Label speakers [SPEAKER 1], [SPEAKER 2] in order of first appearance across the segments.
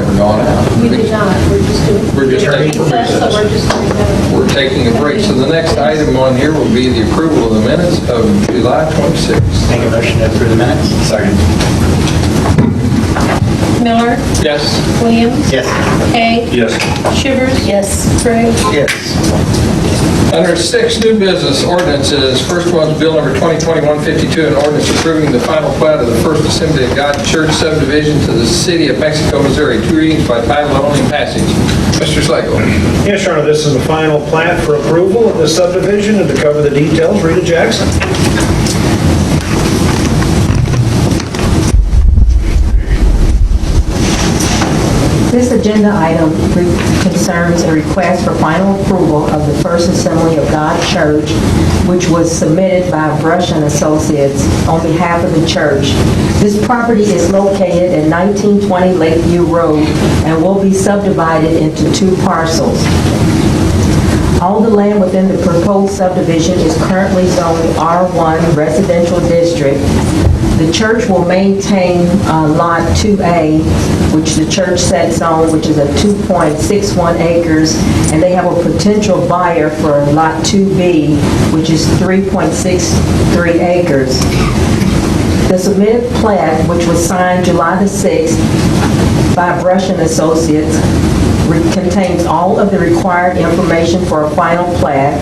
[SPEAKER 1] never gone out.
[SPEAKER 2] We did not, we're just doing.
[SPEAKER 1] We're just taking a
[SPEAKER 2] recess, so we're just doing that.
[SPEAKER 1] We're taking a break. So the next item on here will be the approval of the minutes of July 26th.
[SPEAKER 3] Make a motion to approve the minutes. Second.
[SPEAKER 2] Miller,
[SPEAKER 1] Yes.
[SPEAKER 2] Williams,
[SPEAKER 3] Yes.
[SPEAKER 2] Hay,
[SPEAKER 3] Yes.
[SPEAKER 2] Shivers. Yes. Briggs.
[SPEAKER 3] Yes.
[SPEAKER 1] Under 6, new business ordinances, first one's Bill number 2021-52, an ordinance approving the final plat of the First Assembly of God Church subdivision to the City of Mexico, Missouri. 2 readings by title only and passage. Mr. Slagle.
[SPEAKER 4] Yes, Your Honor, this is the final plat for approval of the subdivision, and to cover the details, Rita Jackson.
[SPEAKER 5] This agenda item concerns a request for final approval of the First Assembly of God Church, which was submitted by Brush and Associates on behalf of the church. This property is located at 1920 Lakeview Road and will be subdivided into 2 parcels. All the land within the proposed subdivision is currently zoned R1 Residential District. The church will maintain Lot 2A, which the church sets on, which is a 2.61 acres, and they have a potential buyer for Lot 2B, which is 3.63 acres. The submitted plat, which was signed July the 6th by Brush and Associates, contains all of the required information for a final plat.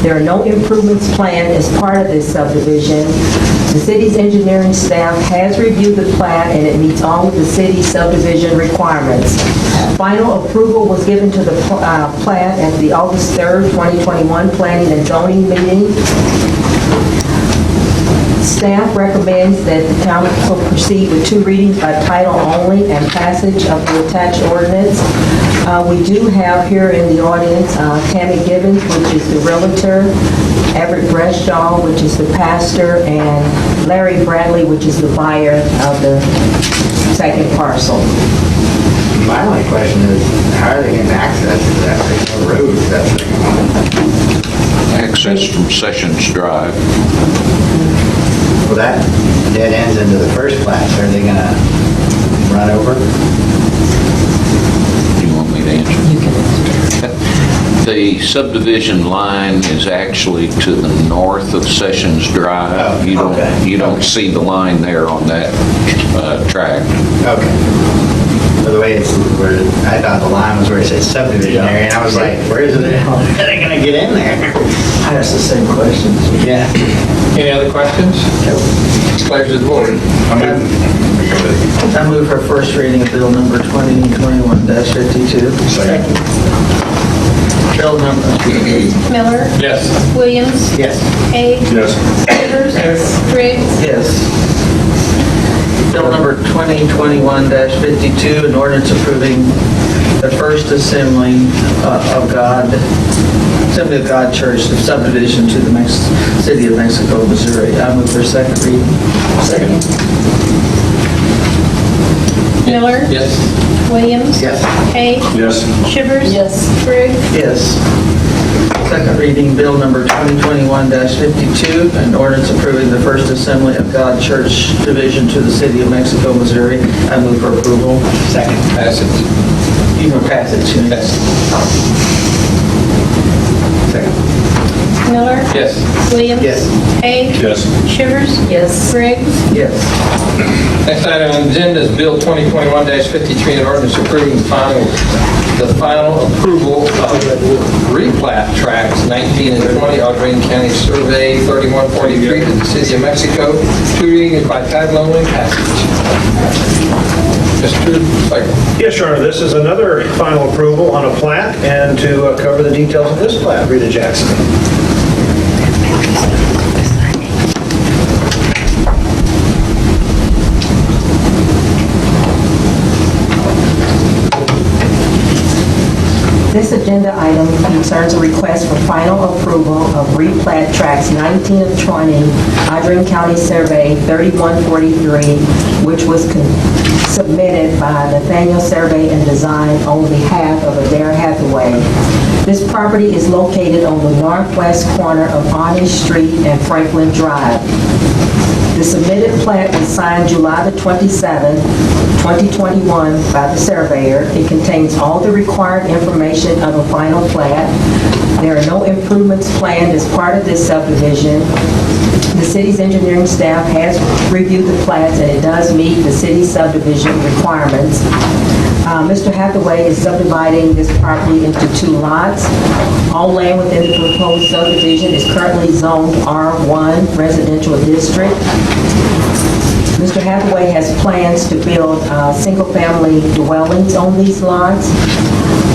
[SPEAKER 5] There are no improvements planned as part of this subdivision. The city's engineering staff has reviewed the plat and it meets all of the city's subdivision requirements. Final approval was given to the plat at the August 3rd, 2021 Planning and Zoning meeting. Staff recommends that the council proceed with 2 readings by title only and passage of the attached ordinance. We do have here in the audience Tammy Gibbons, which is the realtor, Everett Breshaw, which is the pastor, and Larry Bradley, which is the buyer of the second parcel.
[SPEAKER 3] My only question is, how are they getting access to that? There's no road to that thing.
[SPEAKER 6] Access from Sessions Drive.
[SPEAKER 3] Well, that dead ends into the first plat, so are they gonna run over?
[SPEAKER 6] You want me to answer? You can answer. The subdivision line is actually to the north of Sessions Drive.
[SPEAKER 3] Oh,
[SPEAKER 6] You don't,
[SPEAKER 3] okay.
[SPEAKER 6] you don't see the line there on that track.
[SPEAKER 3] Okay. By the way, I thought the line was where it said subdivision area, and I was like, where is it? How are they gonna get in there?
[SPEAKER 7] I asked the same questions.
[SPEAKER 3] Yeah.
[SPEAKER 1] Any other questions? Pleasure of the board.
[SPEAKER 7] I move for first reading of bill number 2021-52.
[SPEAKER 3] Second.
[SPEAKER 7] Bill number,
[SPEAKER 2] Miller,
[SPEAKER 1] Yes.
[SPEAKER 2] Williams,
[SPEAKER 3] Yes.
[SPEAKER 2] Hay. Yes. Shivers. Yes. Briggs.
[SPEAKER 7] yes. Bill number 2021-52, an ordinance approving the First Assembly of God Church, the subdivision to the City of Mexico, Missouri. I move for second reading. Second.
[SPEAKER 2] Miller,
[SPEAKER 1] Yes.
[SPEAKER 2] Williams.
[SPEAKER 3] Yes.
[SPEAKER 2] Hay.
[SPEAKER 3] Yes.
[SPEAKER 2] Shivers. Yes. Briggs.
[SPEAKER 7] Yes. Second reading, bill number 2021-52, an ordinance approving the First Assembly of God Church division to the City of Mexico, Missouri. I move for approval.
[SPEAKER 3] Second.
[SPEAKER 1] Passage.
[SPEAKER 7] You can pass it,
[SPEAKER 1] Yes.
[SPEAKER 3] Second.
[SPEAKER 2] Miller.
[SPEAKER 1] Yes.
[SPEAKER 2] Williams.
[SPEAKER 3] Yes.
[SPEAKER 2] Hay.
[SPEAKER 3] Yes.
[SPEAKER 2] Shivers. Yes. Briggs.
[SPEAKER 7] Yes.
[SPEAKER 1] Next item on the agenda is Bill 2021-53, an ordinance approving the final approval of replat tracts 19 and 20, Audrain County Survey 3143 to the City of Mexico. 2 readings by title only, passage. Mr. Slagle.
[SPEAKER 4] Yes, Your Honor, this is another final approval on a plat, and to cover the details of this plat, Rita Jackson.
[SPEAKER 5] This agenda item concerns a request for final approval of replat tracts 19 and 20, Audrain County Survey 3143, which was submitted by Nathaniel Survey and Design on behalf of Adair Hathaway. This property is located on the northwest corner of Honest Street and Franklin Drive. The submitted plat was signed July the 27th, 2021 by the surveyor. It contains all the required information of a final plat. There are no improvements planned as part of this subdivision. The city's engineering staff has reviewed the plats, and it does meet the city's subdivision requirements. Mr. Hathaway is subdividing this property into 2 lots. All land within the proposed subdivision is currently zoned R1 Residential District. Mr. Hathaway has plans to build single-family dwellings on these lots.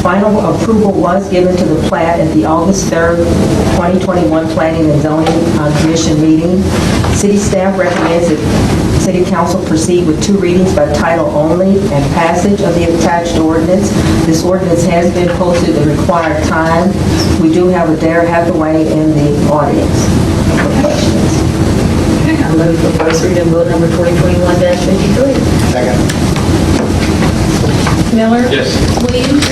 [SPEAKER 5] Final approval was given to the plat at the August 3rd, 2021 Planning and Zoning Commission meeting. City staff recommends that City Council proceed with 2 readings by title only and passage of the attached ordinance. This ordinance has been posted the required time. We do have Adair Hathaway in the audience for questions.
[SPEAKER 8] Okay, I'm moving for first reading of bill number 2021-53.
[SPEAKER 3] Second.
[SPEAKER 2] Miller?
[SPEAKER 1] Yes.
[SPEAKER 2] Williams?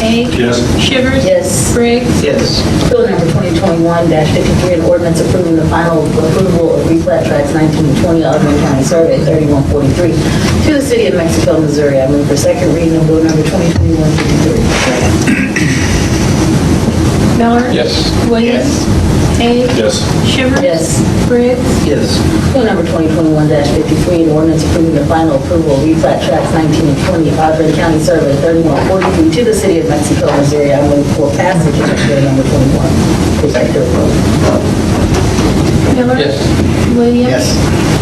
[SPEAKER 2] Hay?
[SPEAKER 4] Yes.
[SPEAKER 2] Shivers?
[SPEAKER 8] Yes.
[SPEAKER 2] Briggs?
[SPEAKER 7] Yes.
[SPEAKER 8] Bill number 2021-53, an ordinance approving the final approval of replat tracts 19 and 20, Alderman County Survey 3143 to the city of Mexico, Missouri. I move for second reading of bill number 2021-53.
[SPEAKER 2] Miller?
[SPEAKER 1] Yes.
[SPEAKER 2] Williams? Hay?
[SPEAKER 4] Yes.
[SPEAKER 2] Shivers?
[SPEAKER 8] Yes.
[SPEAKER 2] Briggs?
[SPEAKER 7] Yes.
[SPEAKER 8] Bill number 2021-53, an ordinance approving the final approval of replat tracts 19 and 20, Alderman County Survey 3143 to the city of Mexico, Missouri. I move for passage of bill number 21. For second approval.
[SPEAKER 2] Miller?
[SPEAKER 1] Yes.
[SPEAKER 2] Williams?
[SPEAKER 3] Yes.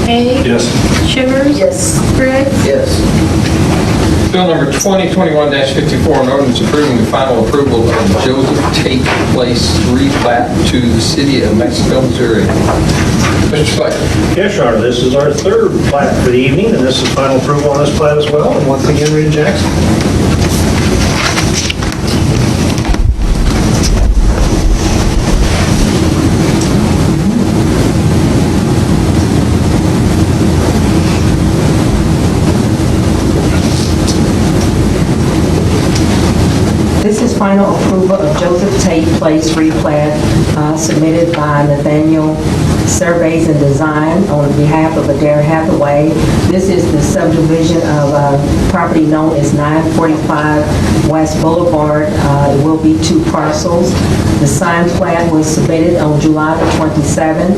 [SPEAKER 2] Hay?
[SPEAKER 4] Yes.
[SPEAKER 2] Shivers?
[SPEAKER 8] Yes.
[SPEAKER 2] Briggs?
[SPEAKER 7] Yes.
[SPEAKER 1] Bill number 2021-54, an ordinance approving the final approval of Joseph Tate Place replat to the city of Mexico, Missouri. Mr. Schleifer.
[SPEAKER 4] Yes, Your Honor, this is our 3rd plat for the evening, and this is final approval on this plat as well. And once again, Rita Jackson.
[SPEAKER 5] This is final approval of Joseph Tate Place replat submitted by Nathaniel Surveys and Design on behalf of Adair Hathaway. This is the subdivision of property known as 945 West Boulevard. It will be 2 parcels. The signed plat was submitted on July the 27th.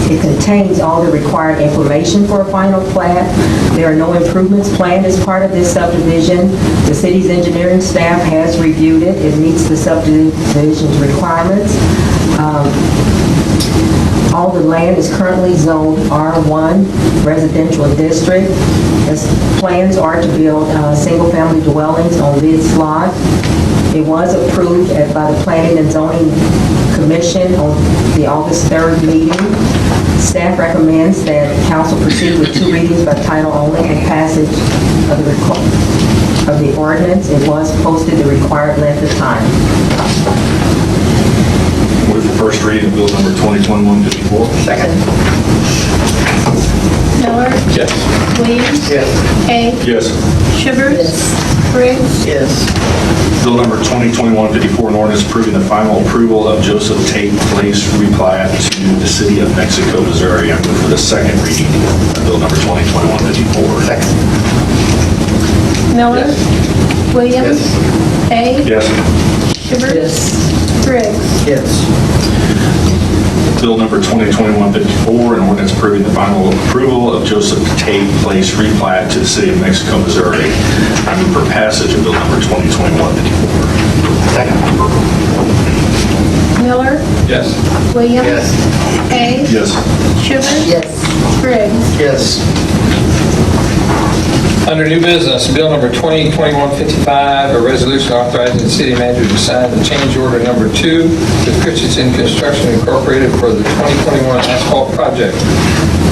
[SPEAKER 5] It contains all the required information for a final plat. There are no improvements planned as part of this subdivision. The city's engineering staff has reviewed it. It meets the subdivision's requirements. All the land is currently zoned R1 Residential District. Plans are to build single-family dwellings on this lot. It was approved by the Planning and Zoning Commission on the August 3rd meeting. Staff recommends that council proceed with 2 readings by title only and passage of the ordinance. It was posted the required length of time.
[SPEAKER 9] Move for first reading of bill number 2021-54.
[SPEAKER 3] Second.
[SPEAKER 2] Miller?
[SPEAKER 1] Yes.
[SPEAKER 2] Williams?
[SPEAKER 3] Yes.
[SPEAKER 2] Hay?
[SPEAKER 9] Yes.
[SPEAKER 2] Shivers?
[SPEAKER 8] Yes.
[SPEAKER 2] Briggs?
[SPEAKER 7] Yes.
[SPEAKER 9] Bill number 2021-54, an ordinance approving the final approval of Joseph Tate Place replat to the city of Mexico, Missouri. I move for the second reading of bill number 2021-54.
[SPEAKER 3] Second.
[SPEAKER 2] Miller?
[SPEAKER 1] Yes.
[SPEAKER 2] Williams? Hay?
[SPEAKER 9] Yes.
[SPEAKER 2] Shivers?
[SPEAKER 8] Yes.
[SPEAKER 2] Briggs?
[SPEAKER 7] Yes.
[SPEAKER 9] Bill number 2021-54, an ordinance approving the final approval of Joseph Tate Place replat to the city of Mexico, Missouri. I move for passage of bill number 2021-54.
[SPEAKER 3] Second.
[SPEAKER 2] Miller?
[SPEAKER 1] Yes.
[SPEAKER 2] Williams?
[SPEAKER 3] Yes.
[SPEAKER 2] Hay?
[SPEAKER 9] Yes.
[SPEAKER 2] Shivers?
[SPEAKER 8] Yes.
[SPEAKER 2] Briggs?
[SPEAKER 7] Yes.
[SPEAKER 1] Under new business, bill number 2021-55, a resolution authorizing the city manager to sign the change order number 2 with Christensen Construction Incorporated for the 2021 asphalt project.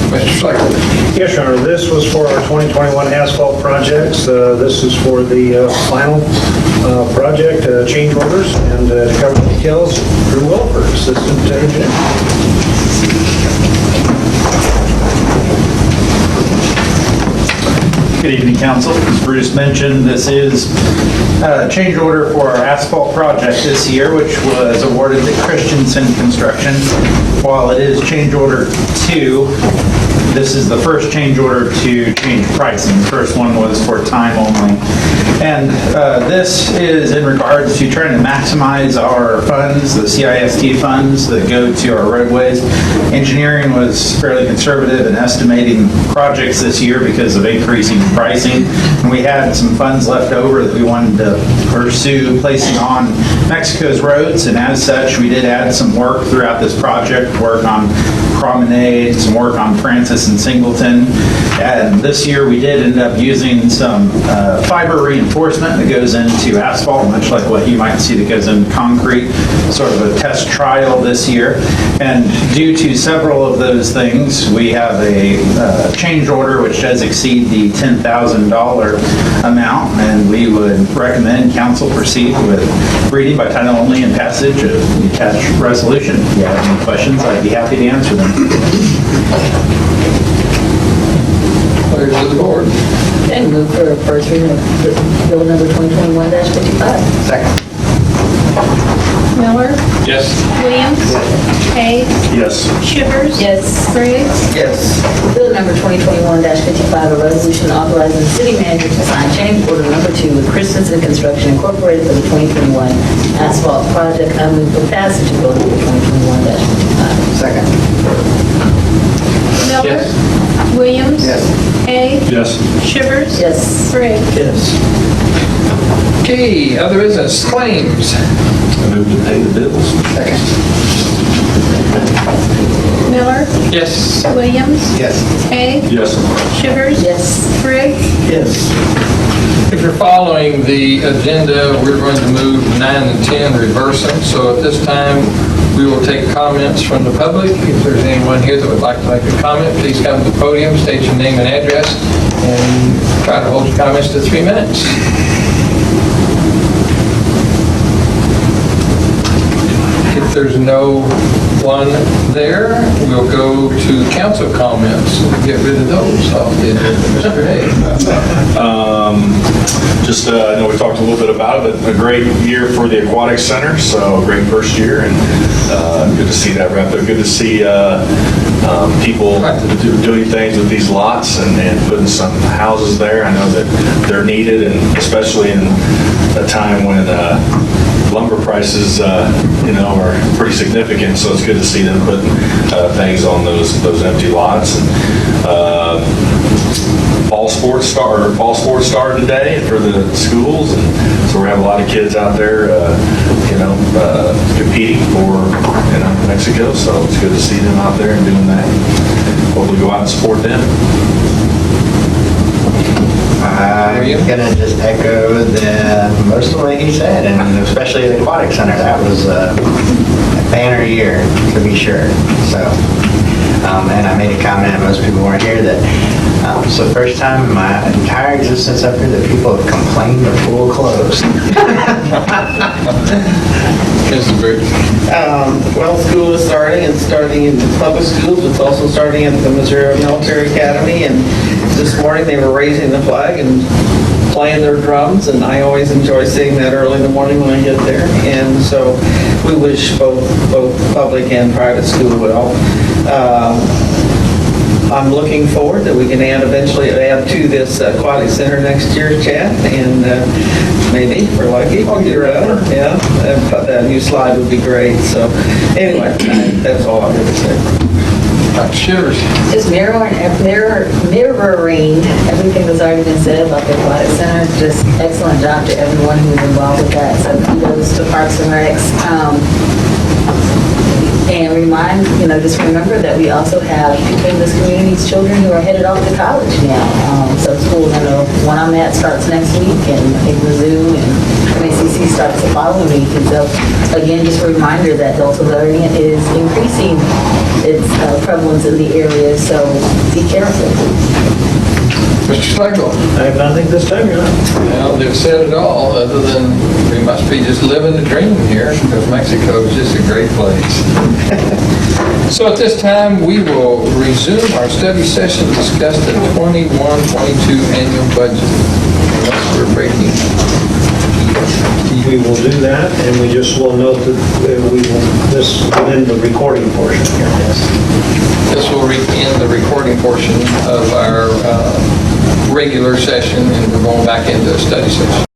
[SPEAKER 1] Mr. Schleifer.
[SPEAKER 4] Yes, Your Honor, this was for our 2021 asphalt projects. This is for the final project change orders, and to cover the details, Drew Wilford, Assistant Engineer.
[SPEAKER 10] Good evening, council. As Bruce mentioned, this is a change order for our asphalt project this year, which was awarded to Christensen Construction. While it is change order 2, this is the first change order to change pricing. The first one was for time only. And this is in regards to trying to maximize our funds, the CIST funds that go to our roadways. Engineering was fairly conservative in estimating projects this year because of increasing pricing. And we had some funds left over that we wanted to pursue placing on Mexico's roads. And as such, we did add some work throughout this project, work on Promenade, some work on Francis and Singleton. And this year we did end up using some fiber reinforcement that goes into asphalt, much like what you might see that goes into concrete, sort of a test trial this year. And due to several of those things, we have a change order which does exceed the $10,000 amount, and we would recommend council proceed with reading by title only and passage of the attached resolution. If you have any questions, I'd be happy to answer them.
[SPEAKER 1] Pleasure of the board.
[SPEAKER 8] And move for first reading of bill number 2021-55.
[SPEAKER 3] Second.
[SPEAKER 2] Miller,
[SPEAKER 1] Yes.
[SPEAKER 2] Williams. Hay,
[SPEAKER 9] Yes.
[SPEAKER 2] Shivers.
[SPEAKER 8] Yes.
[SPEAKER 2] Briggs.
[SPEAKER 7] Yes.
[SPEAKER 8] Bill number 2021-55, a resolution authorizing the city manager to sign change order number 2 with Christensen Construction Incorporated for the 2021 asphalt project. I move for passage of bill number 2021-55.
[SPEAKER 3] Second.
[SPEAKER 2] Miller.
[SPEAKER 1] Yes.
[SPEAKER 2] Williams.
[SPEAKER 3] Yes.
[SPEAKER 2] Hay,
[SPEAKER 9] Yes.
[SPEAKER 2] Shivers.
[SPEAKER 8] Yes.
[SPEAKER 2] Briggs.
[SPEAKER 7] Yes.
[SPEAKER 1] Okay, other business, claims.
[SPEAKER 9] I move to pay the bills.
[SPEAKER 3] Second.
[SPEAKER 2] Miller,
[SPEAKER 1] Yes.
[SPEAKER 2] Williams.
[SPEAKER 3] Yes.
[SPEAKER 2] Hay,
[SPEAKER 9] Yes.
[SPEAKER 2] Shivers.
[SPEAKER 8] Yes.
[SPEAKER 2] Briggs.
[SPEAKER 7] Yes.
[SPEAKER 1] If you're following the agenda, we're going to move 9 and 10, reverse them. So at this time, we will take comments from the public. If there's anyone here that would like to make a comment, please come to the podium, state your name and address, and try to hold your comments to 3 minutes. If there's no one there, we'll go to council comments. Get rid of those off the agenda. Mr. Hay.
[SPEAKER 9] I know we talked a little bit about it, but a great year for the Aquatic Center, so a great first year, and good to see that wrapped up. Good to see people doing things with these lots and putting some houses there. I know that they're needed, and especially in a time when lumber prices, are pretty significant, so it's good to see them putting things on those empty lots. And fall sports started today for the schools, and so we have a lot of kids out there, competing for Mexico. So it's good to see them out there and doing that. Hopefully, go out and support them.
[SPEAKER 3] I'm gonna just echo most of what he said, and especially the Aquatic Center. That was a banner year, to be sure. So, and I made a comment, most people weren't here, that it's the first time in my entire existence up here that people have complained the pool closed.
[SPEAKER 1] Mrs. Briggs.
[SPEAKER 7] Well, school is starting in the public schools. It's also starting at the Missouri Military Academy. And this morning they were raising the flag and playing their drums. And I always enjoy seeing that early in the morning when I get there. And so we wish both public and private school well. I'm looking forward that we can eventually add to this aquatic center next year, Chad, and maybe, if we're lucky, we'll get around. Yeah, that new slide would be great. So anyway, that's all I'm going to say.
[SPEAKER 1] Dr. Shivers.
[SPEAKER 8] Just mirroring everything that's already been said about the Aquatic Center. Just excellent job to everyone who was involved with that. So kudos to Parks and Recs. And just remember that we also have people in this community's children who are headed off to college now. So schools, I know one I'm at starts next week, and I think Mizzou and MACC starts the following week. And so, again, just a reminder that Delta variant is increasing its prevalence in the area, so be careful.
[SPEAKER 1] Mr. Slagle?
[SPEAKER 4] I have nothing this time, Your Honor.
[SPEAKER 1] Well, they've said it all, other than we must be just living the dream here, because Mexico is just a great place. So at this time, we will resume our study session, discuss the 21-22 annual budget. Unless we're breaking.
[SPEAKER 4] We will do that, and we just will note that we will, this will end the recording portion here.
[SPEAKER 1] This will end the recording portion of our regular session, and we're going back into a study session.